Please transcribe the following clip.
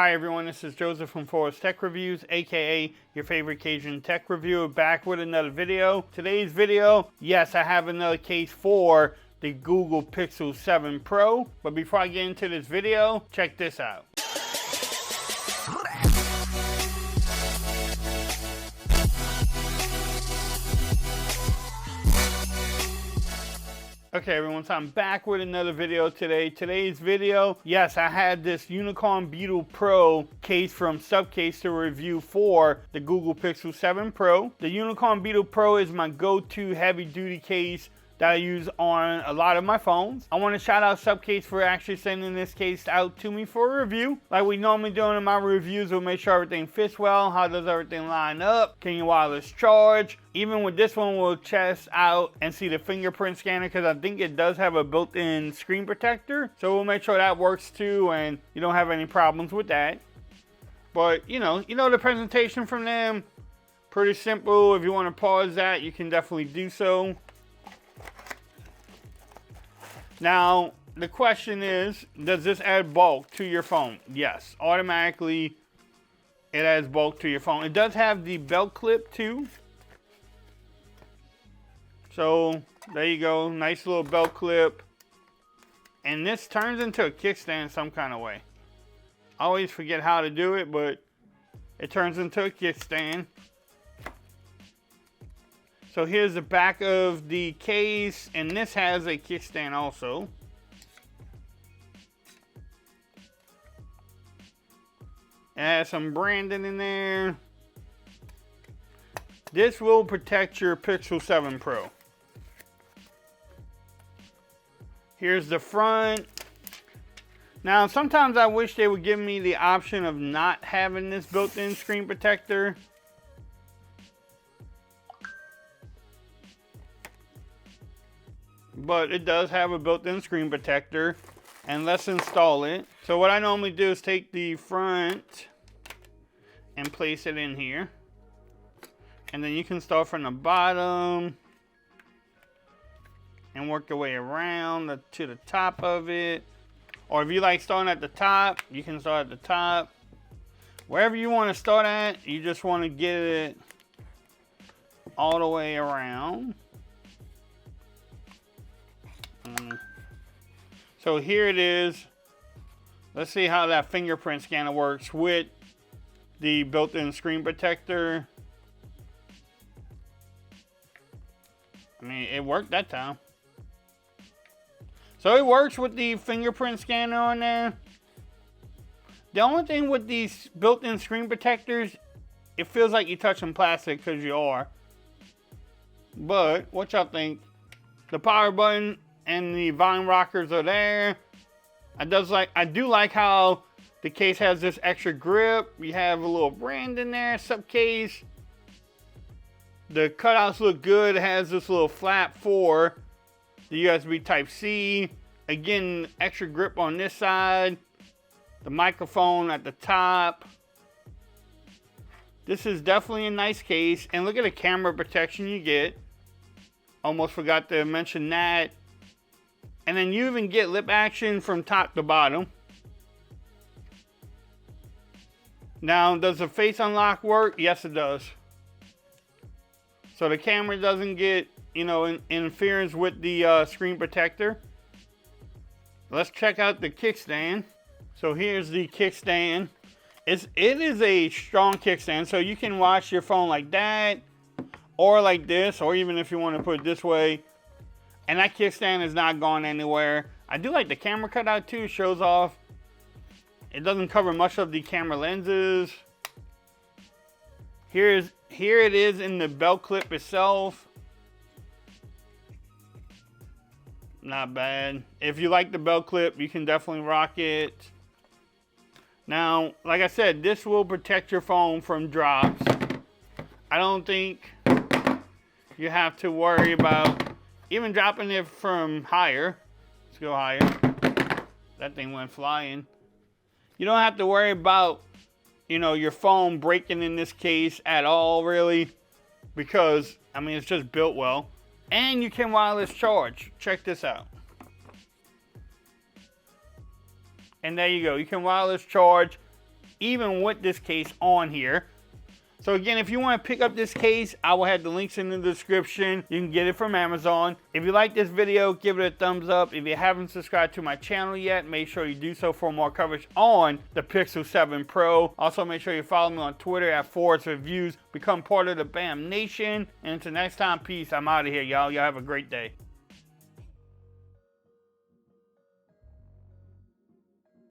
Hi everyone, this is Joseph from Forest Tech Reviews, aka your favorite Cajun tech reviewer, back with another video. Today's video, yes, I have another case for the Google Pixel 7 Pro, but before I get into this video, check this out. Okay everyone, so I'm back with another video today. Today's video, yes, I had this Unicorn Beetle Pro case from Supcase to review for the Google Pixel 7 Pro. The Unicorn Beetle Pro is my go-to heavy-duty case that I use on a lot of my phones. I want to shout out Supcase for actually sending this case out to me for a review. Like we normally do in my reviews, we'll make sure everything fits well. How does everything line up? Can you wireless charge? Even with this one, we'll test out and see the fingerprint scanner because I think it does have a built-in screen protector. So we'll make sure that works too and you don't have any problems with that. But you know the presentation from them, pretty simple. If you want to pause that, you can definitely do so. Now, the question is, does this add bulk to your phone? Yes, automatically it adds bulk to your phone. It does have the belt clip too. So, there you go, nice little belt clip. And this turns into a kickstand some kind of way. I always forget how to do it, but it turns into a kickstand. So here's the back of the case, and this has a kickstand also. It has some branding in there. This will protect your Pixel 7 Pro. Here's the front. Now, sometimes I wish they would give me the option of not having this built-in screen protector. But it does have a built-in screen protector, and let's install it. So what I normally do is take the front and place it in here, and then you can start from the bottom and work your way around to the top of it. Or if you like starting at the top, you can start at the top. Wherever you want to start at, you just want to get it all the way around. So here it is. Let's see how that fingerprint scanner works with the built-in screen protector. I mean, it worked that time. So it works with the fingerprint scanner on there. The only thing with these built-in screen protectors, it feels like you're touching plastic because you are. But what y'all think? The power button and the volume rockers are there. I do like how the case has this extra grip. You have a little brand in there, Supcase. The cutouts look good. It has this little flap for the USB Type-C. Again, extra grip on this side. The microphone at the top. This is definitely a nice case. And look at the camera protection you get. Almost forgot to mention that. And then you even get lip action from top to bottom. Now, does the face unlock work? Yes, it does. So the camera doesn't get, interference with the screen protector. Let's check out the kickstand. So here's the kickstand. It is a strong kickstand, so you can watch your phone like that, or like this, or even if you want to put it this way. And that kickstand is not going anywhere. I do like the camera cutout too. It shows off. It doesn't cover much of the camera lenses. Here it is in the belt clip itself. Not bad. If you like the belt clip, you can definitely rock it. Now, like I said, this will protect your phone from drops. I don't think you have to worry about even dropping it from higher. Let's go higher. That thing went flying. You don't have to worry about, your phone breaking in this case at all, really. Because, I mean, it's just built well. And you can wireless charge. Check this out. And there you go. You can wireless charge even with this case on here. So again, if you want to pick up this case, I will have the links in the description. You can get it from Amazon. If you like this video, give it a thumbs up. If you haven't subscribed to my channel yet, make sure you do so for more coverage on the Pixel 7 Pro. Also, make sure you follow me on Twitter at @ForwardsReviews. Become part of the BAM Nation. And until next time, peace. I'm out of here, y'all. Y'all have a great day.